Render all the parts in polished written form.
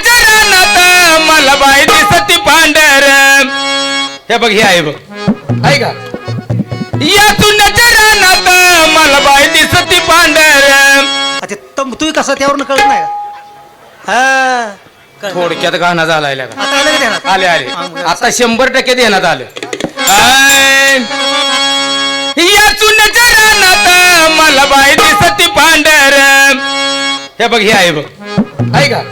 सुन्याच्या रानात मला बाई दिसती पांढर. हे बघ हे आहे बघ आहे का. या सुन्याच्या रानात मला बाई दिसती पांढर. अच्छा तू कसा त्यावरून कळत नाही का? हा थोडक्यात गाणं झालाय का. आता आलं का ध्यानात? आले आले आता 100% देण्यात आलं. या सुन्याच्या रानात मला बाई दिसती पांढर. हे बघ हे आहे बघ आहे का.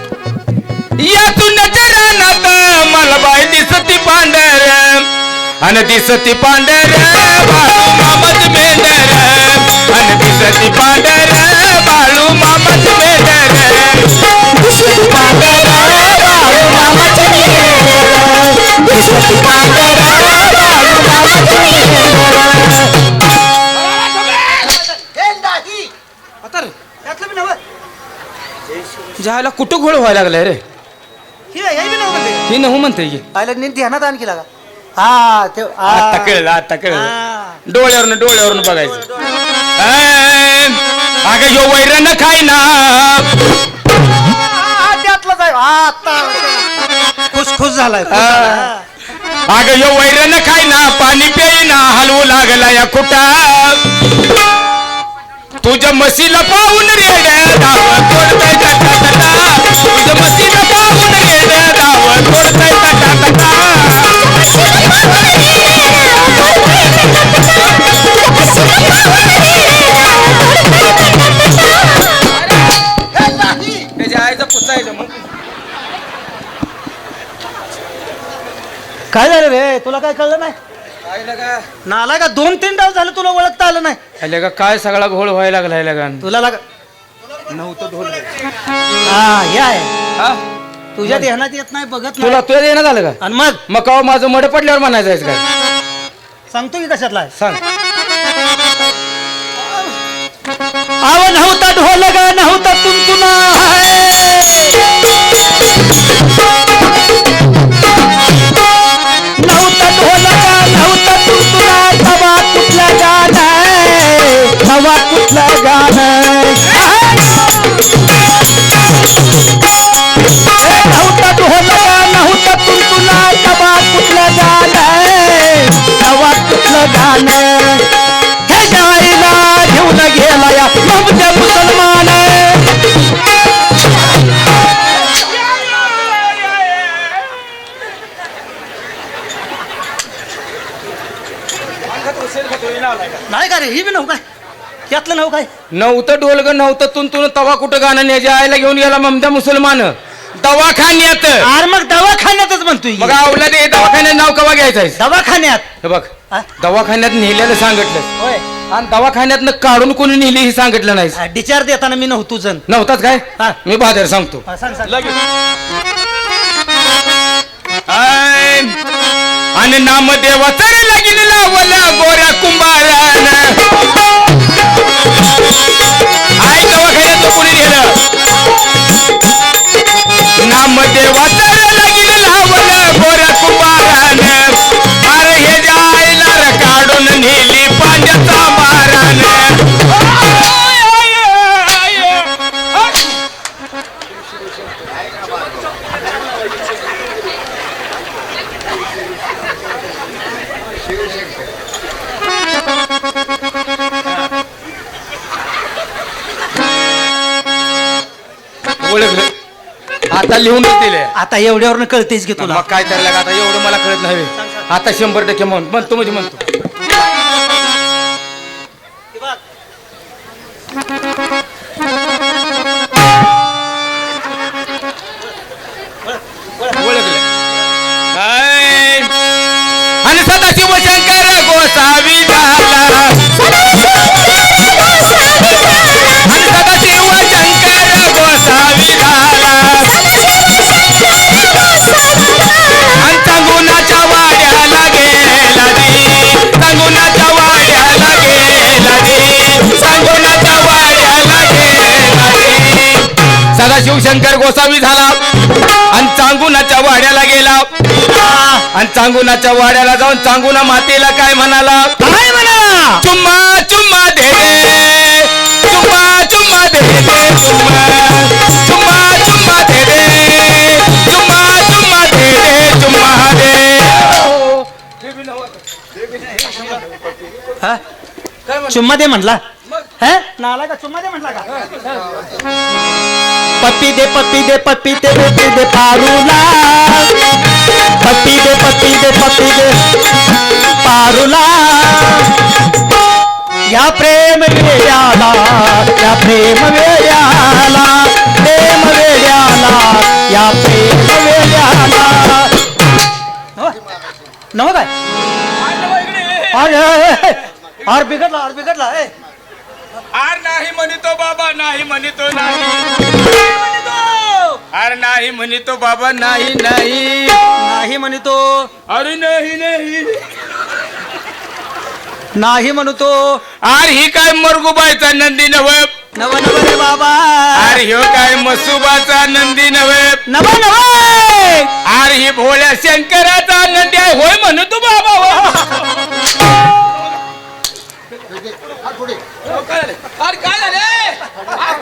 या सुन्याच्या रानात मला बाई दिसती पांढर. आणि दिसती पांढर बाळू मामाच मेंढर. आणि दिसती पांढर बाळू मामाच मेंढर. दिसती पांढर बाळू मामाच मेंढर. दिसती पांढर बाळू मामाच मेंढर. जायला कुठं घोळ व्हायला लागलाय रे. ही नहू म्हणते ध्यानात आणखी लागा. हा ते आता कळलं आता कळलं. डोळ्यावरून बघायचं. अगं यो वैरण खाय ना. त्यातलं जाय आता खुश झालाय. अगं यो वैरण खाय ना पाणी प्याय ना हलवू लागला या कुटा. तुझ्या म्हशीला पाहून रेड धाव तोडताय कटा. तुझ्या म्हशीला पाहून रेड धाव तोडताय कटा. त्याच्या आईचं पुसायचं मग. काय झालं रे तुला काय कळलं नाही. नाला का 2-3 डाव झालं तुला ओळखता आलं नाही. आले का काय सगळा घोळ व्हायला लागलाय का. तुला लागा नव्हतं ढोल. हा हे आहे तुझ्या ध्यानात येत नाही बघत तुला तुझ्या देणं झालं का. आणि मग का माझं मड पडल्यावर म्हणायचं काय. सांगतो की कशातला आहे. सांग. आव नव्हता ढोल ग नव्हता तुंतुना. नव्हता ढोल ग नव्हता तुंतुना. तवा कुठलं गाणं तवा कुठलं गाणं. नव्हता ढोल ग नव्हता तुंतुना. तवा कुठलं गाणं तवा कुठलं गाणं. हे जायला घेऊन गेला या ममते मुसलमान. नाही का रे ही बी नव्ह काय त्यातलं नव्ह काय. नव्हतं ढोल ग नव्हतं तुंतून तवा कुठं गाणं न्यायच्या आईला घेऊन गेला ममता मुसलमान दवाखान्यात. अरे मग दवाखान्यातच म्हणतोय. मग आवला ते दवाखान्यात नाव कवा घ्यायचं. दवाखान्यात हे बघ दवाखान्यात नेलेलं सांगितलं होय. आणि दवाखान्यातनं काढून कोणी नेली हे सांगितलं नाही. डिचार्ज देताना मी नव्हतो जण. नव्हताच काय. हा. मी बाहेर सांगतो. सांग सांग. आणि नामदेवाचं लगीन लावलं गोऱ्या कुंभारान. आई दवाखान्यात कोणी नेलं. नामदेवाचं लगीन लावलं गोऱ्या कुंभारान. अरे हे जायला काढून नेली पांड्याचा मारान. ओळखलं आता लिहून दिले. आता एवढ्यावरून कळतेच की तुला. मग काय करायला आता एवढं मला कळत नाही. आता 100% म्हणतो म्हणजे म्हणतो. आणि सदाशिव शंकर गोसावी झाला. आणि सदाशिव शंकर गोसावी झाला. आणि सांगुनाच्या वाड्याला गेला रे. सांगुनाच्या वाड्याला गेला रे. सांगुनाच्या वाड्याला गेला रे. सदाशिव शंकर गोसावी झाला आणि चांगुनाच्या वाड्याला गेला. आणि चांगुनाच्या वाड्याला जाऊन चांगुना मातेला काय म्हणाला. काय म्हणा. चुम्मा चुम्मा दे दे. चुम्मा चुम्मा दे दे. चुम्मा चुम्मा चुम्मा दे दे. चुम्मा दे म्हटला है नाला का चुम्मा दे म्हटला का पप्पी दे पप्पी दे पप्पी दे पप्पी दे पारूला पप्पी दे पप्पी दे पप्पी दे पारूला या प्रेम वेळ्याला या प्रेम वेळ्याला प्रेम वेळ्याला या प्रेम वेळ्याला नव काय और बिघडला आर नाही म्हणतो बाबा नाही म्हणतो नाही अरे नाही म्हणतो बाबा नाही नाही नाही म्हणतो अरे नाही नाही नाही म्हणतो अरे ही काय मरगुबाईचा नंदी नव नव नव रे बाबा अरे ह्यो काय मसुबाचा नंदी नव नव नव अरे ही भोळ्या शंकराचा नंदी आहे होय म्हणतो बाबा होय अरे काय झाले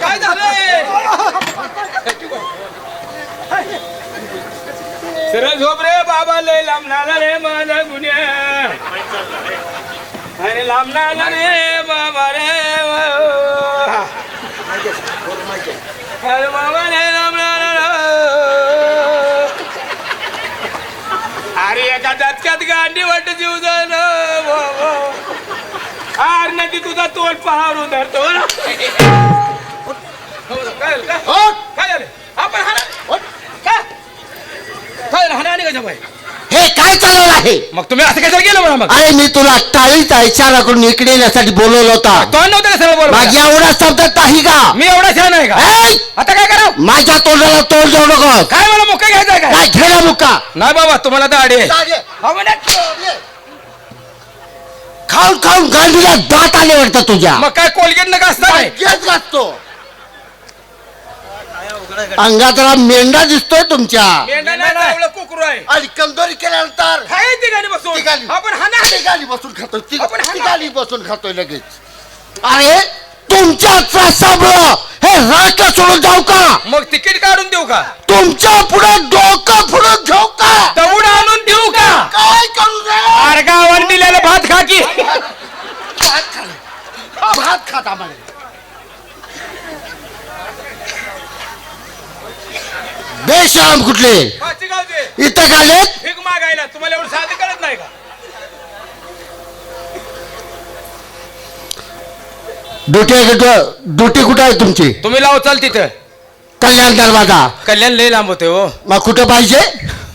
काय झाले सरळ झोप रे बाबा लय लांबणार रे माझा गुन्हा अरे लांबणार रे बाबा रे अरे बाबा रे लांबणार अरे एका दचक्यात गांडी वाट जीव जाण आर नदी तुझा तोंड पहारून धरतो काय झालं आपण काय हाना का जमाय हे काय चालवलं आहे मग तुम्ही असं कशाला गेलं म्हणा मग अरे मी तुला टाळीचा इशारा करून इकडे येण्यासाठी बोलवलं होता तोंड नव्हतं का सगळं बोल माझी एवढा शब्दात नाही का मी एवढा छान आहे का ऐ! आता काय करा माझ्या तोंडाला तोंड जाऊ नको काय मला मुक्का घ्यायचा काय काय घेला मुक्का नाही बाबा तुम्हाला दाढी आहे खाऊन खाऊन गांडीला दात आले वाटतं तुझ्या मग काय कोलगेट नका असता काय गेट घासतो अंगातला मेंढा दिसतोय तुमच्या मेंढा नाही चावलं कुकरू आहे आणि कमजोरी केल्यानंतर काय ठिकाणी बसून ठिकाणी. आपण हाना ठिकाणी बसून खातोय आपण हाना. ठिकाणी बसून खातोय लगेच अरे तुमच्या त्रासामुळं हे राष्ट्र सोडून जाऊ का मग तिकीट काढून देऊ का तुमच्या पुढे डोकं पुढे घेऊ का दगड आणून देऊ का काय करू रे अरे गावाला दिलेलं भात खा की भात खाल्लं. भात खात आम्हाला बेशरम कुठले पाची गावचे इथं कालेत भीक मागायला तुम्हाला एवढं साधं कळत नाही का ड्युटी कुठं आहे तुमची तुम्ही लाव चाल तिथं कल्याण दरवाजा कल्याण लय लांब होते हो मग कुठं पाहिजे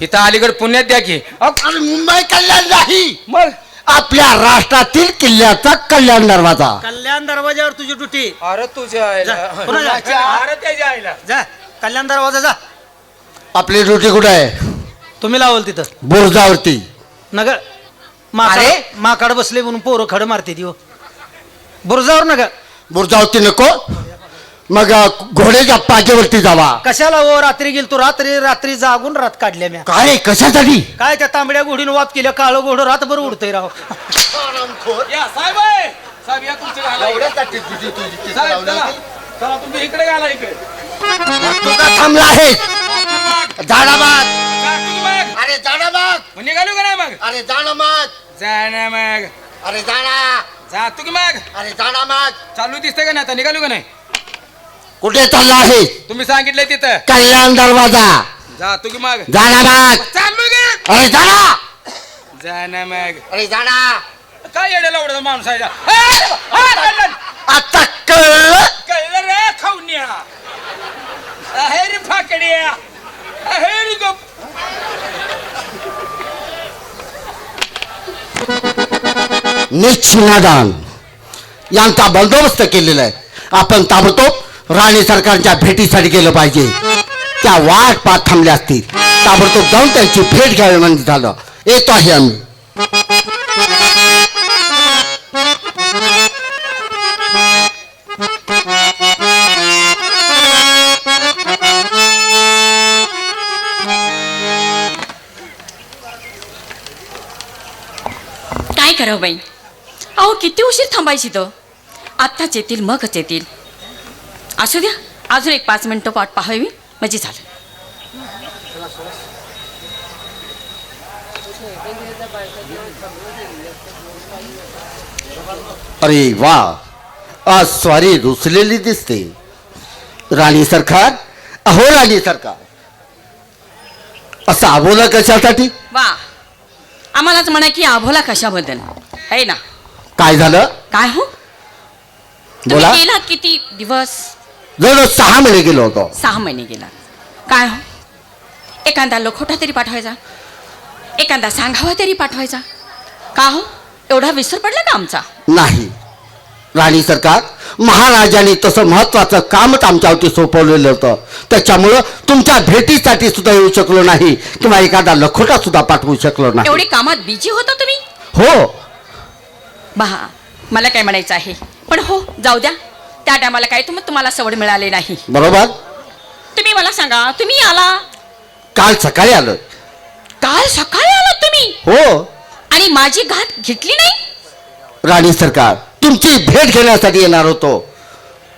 इथं अलीगड पुण्यात द्या की अरे मुंबई कल्याण नाही मग आपल्या राष्ट्रातील किल्ल्याचा कल्याण दरवाजा कल्याण दरवाजावर तुझी ड्युटी अरे तुझ्या आईला पुन्हा जा. अरे त्याच्या आईला जा कल्याण दरवाजा जा आपली ड्युटी कुठं आहे तुम्ही लावल तिथं बुरजावरती नग अरे? माकड बसले म्हणून पोरं खड मारते ती हो बुरजावर नग बुरजावरती नको मग घोड्याच्या पाठीवरती जावा कशाला हो रात्री गेल तू रात्री जागून रात काढल्या म्या काय कशासाठी काय त्या तांबड्या घोडीनं वाप केल्या काळं घोडं रातभर उडतंय राव या साहेब आहे साहेब या तुमच्या घाला इकडे. साहेब चला चला तुम्ही इकडे घाला इकडे तुझा थांबला आहे झाडाबाद जा तुम्ही मग अरे झाडाबाद मग निघालो का नाही मग अरे जाणामाग जा ना मग अरे जाणा जा तू की मग अरे जाणामाग चालू दिसतंय का नाही आता निघालो का नाही कुठे चालला आहे तुम्ही सांगितलंय तिथं कल्याण दरवाजा जा तू की मग जाणाबाग चालू गे अरे जाणा जा ना मग अरे जाणा काय येड्याला उडत माणूस आहे आता कळलं कळलं रे खाऊन्या अहेरी फाकड्या अहेरी गप निश्चिनादान यांचा बंदोबस्त केलेला आहे आपण ताबडतोब राणी सरकारच्या भेटीसाठी गेलं पाहिजे त्या वाट पाहत थांबल्या असतील ताबडतोब जाऊन त्यांची भेट घ्यावी म्हणजे झालं येतो आहे आम्ही काय करावं बाई अहो किती उशीर थांबायची तो आत्ताच येतील मगच येतील असू द्या अजून एक 5 मिनिटं वाट पाहावी म्हणजे झालं अरे वा, आज स्वारी रुसलेली दिसते. राणी सरकार, अहो राणी सरकार, असं आबोला कशासाठी? वा, आम्हालाच म्हणा की आभोला कशाबद्दल आहे ना. काय झालं? काय हो, बोला. तुम्ही गेला किती दिवस? जवळ 6 महिने गेलो होतो. 6 महिने गेला. काय हो, एखादा लखोटा तरी पाठवायचा, एखादा सांगावा तरी पाठवायचा. का हो, एवढा विसर पडला का आमचा? नाही राणी सरकार, महाराजांनी तसं महत्वाचं कामच आमच्यावरती सोपवलेलं होतं. त्याच्यामुळं तुमच्या भेटीसाठी सुद्धा येऊ शकलो नाही किंवा एखादा लखोटा सुद्धा पाठवू शकलो नाही. एवढी कामात बिझी होता तुम्ही? हो. बहा, मला काय म्हणायचं आहे, पण हो जाऊ द्या. त्या टायमाला काय तुम्हाला सवड मिळाली नाही. बरोबर. तुम्ही मला सांगा, तुम्ही आला काल सकाळी आलोय. काल सकाळी आलात तुम्ही हो. आणि माझी गाठ घेतली नाही? राणी सरकार, तुमची भेट घेण्यासाठी येणार होतो,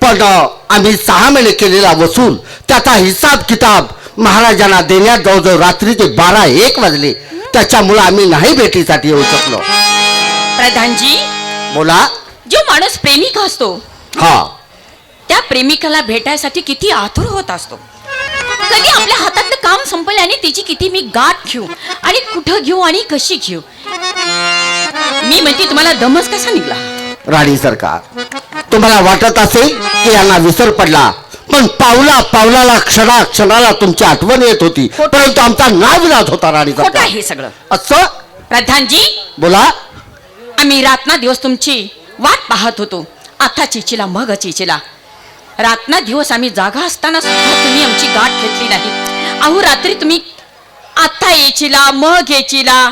पण आम्ही 6 महिने केलेला वसूल त्याचा हिसाब किताब महाराजांना देण्यात जवळजवळ रात्रीचे 12-1 वाजले. त्याच्यामुळे आम्ही नाही भेटीसाठी येऊ शकलो. प्रधानजी, बोला. जो माणूस प्रेमिक असतो हा, त्या प्रेमिकाला भेटायसाठी किती आतुर होत असतो. कधी आपल्या हातातलं काम संपलं आणि तिची किती मी गाठ घेऊ आणि कुठं घेऊ आणि कशी घेऊ. मी म्हणते तुम्हाला दमच कसा निघला? राणी सरकार, तुम्हाला वाटत असेल की यांना विसर पडला, पण पावला पावलाला क्षणाला तुमची आठवण येत होती, परंतु आमचा नाविलाज होता. राणी खोटं सरकार, हे सगळं. असं? प्रधानजी, बोला. आम्ही रात्रदिवस तुमची वाट पाहत होतो. आता चिचिला मग चिचिला. रात्रदिवस आम्ही जागा असताना सुद्धा तुम्ही आमची गाठ घेतली नाही. अहो, रात्री तुम्ही आता येचिला मग येचिला.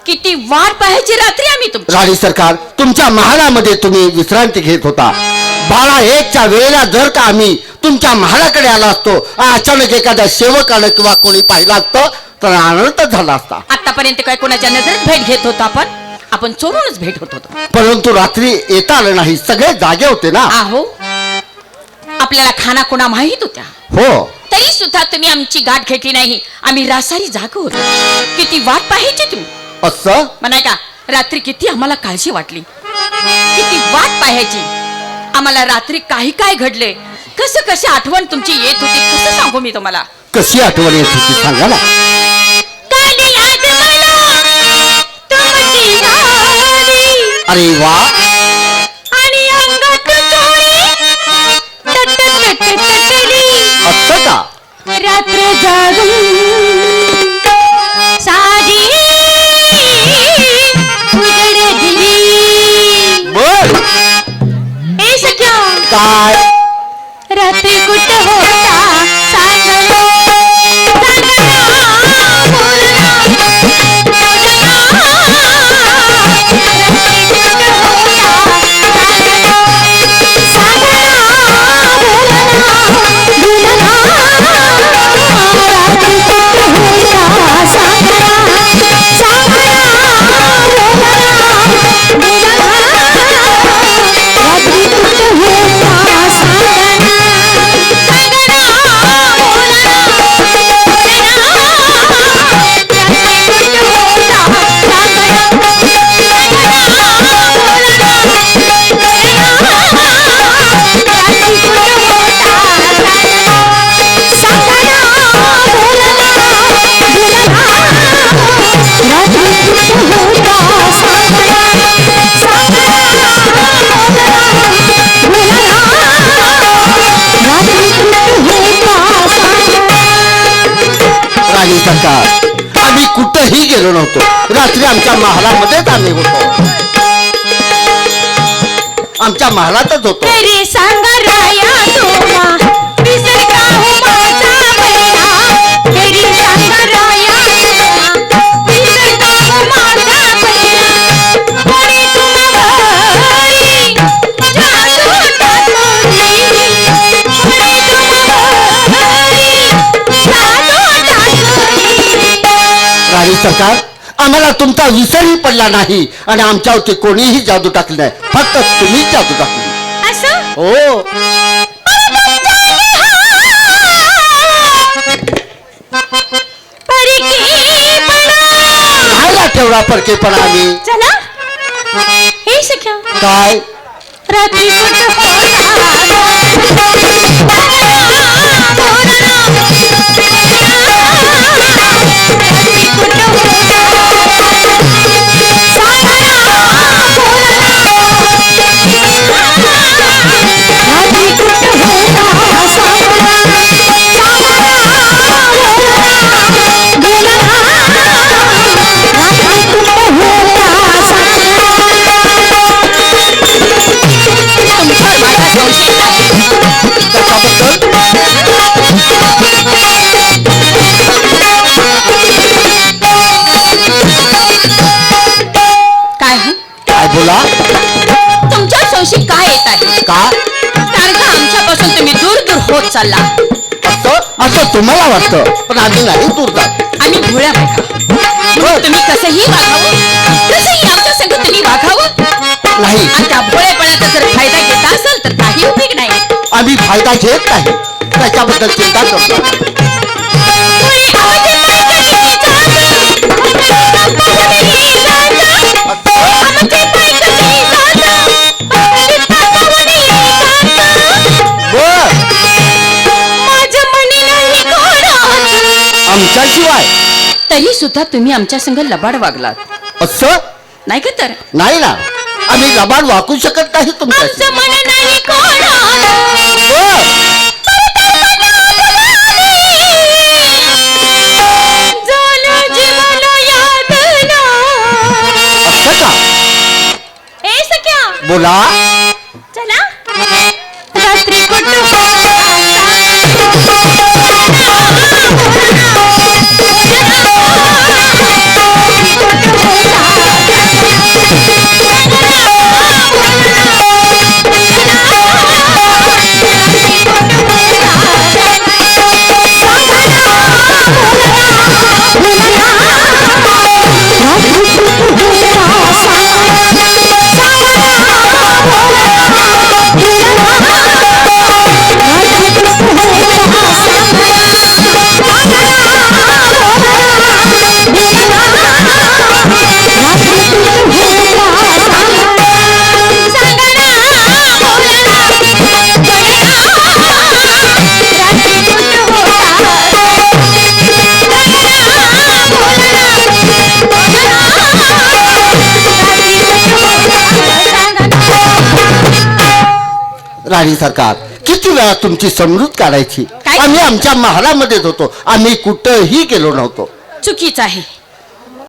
किती वाट पाहायची रात्री आम्ही तुमची. राणी सरकार, तुमच्या महालामध्ये तुम्ही विश्रांती घेत होता. 12-1च्या वेळेला जर का आम्ही तुमच्या महालाकडे आला असतो, अचानक एखाद्या सेवकानं किंवा कोणी पाहिला असतं तर आनंद झाला असता. आतापर्यंत काय कोणाच्या नजरेत भेट घेत होतो आपण चोरूनच भेट होत होतो. परंतु रात्री येता आलं नाही, सगळे जागे होते ना. आहो, आपल्याला खाना कोणा माहित होत्या, हो. तरी सुद्धा तुम्ही आमची गाठ घेतली नाही. आम्ही रासारी जाग होतो. किती वाट पाहायची तुम्ही. असं म्हणाय का, रात्री किती आम्हाला काळजी वाटली, किती वाट पाहायची. आम्हाला रात्री काही काय घडले, कसं कशी आठवण तुमची येत होती, कसं सांगू मी तुम्हाला. कशी आठवण येत होती सांगा ना. अरे वा. आणि अंगात चोळी असं का? रात्र जागून साधी उजड दिली. बर. ए सख्या, काय? रात्री कुठ होता सांग ना, सरकार, आम्ही कुठेही गेलो नव्हतो. रात्री आमच्या महालामध्येच आम्ही होतो, आमच्या महालातच होतो. तरी सांगा राया तोमा विसर का हो माझा पहिला. तरी सांगा राया तोमा विसर का हो माझा पहिला. कोणी तुम्हावरी जादू टाकली, कोणी तुम्हावरी जादू टाकली. राणी सरकार, आम्हाला तुमचा विसरही पडला नाही आणि आमच्यावरती कोणीही जादू टाकली नाही, फक्त तुम्हीच जादू टाकली. असं हो. थोडा परकेपणा आम्ही चला हे सख्या काय रात्री काय हो? काय बोला तुमच्या संशय काय येत आहे का कारण का आमच्यापासून तुम्ही दूर दूर होत चालला असं तुम्हाला वाटतं पण आम्ही नाही दूर जात आम्ही भोळ्या बायका बरं. तुम्ही कसंही वागावं कसंही आमच्या संग तुम्ही वागावं नाही आणि त्या भोळेपणाचा जर फायदा घेता असेल तर काही उपयोग नाही आम्ही फायदा घेत नाही त्याच्याबद्दल चिंता करतो बर आमच्याशिवाय तरी सुद्धा तुम्ही आमच्या संग लबाड वागलात असं नाही का तर नाही ना आम्ही लबाड वाकू शकत नाही तुमच्याशी आमचं मन नाही कोणाला. बर झालं जीवन यातना. असं का ए सख्या बोला चला रात्री कुठं राणी सरकार किती वेळा तुमची समजूत काढायची काय? आम्ही आमच्या महालामध्येच होतो आम्ही कुठंही गेलो नव्हतो चुकीच आहे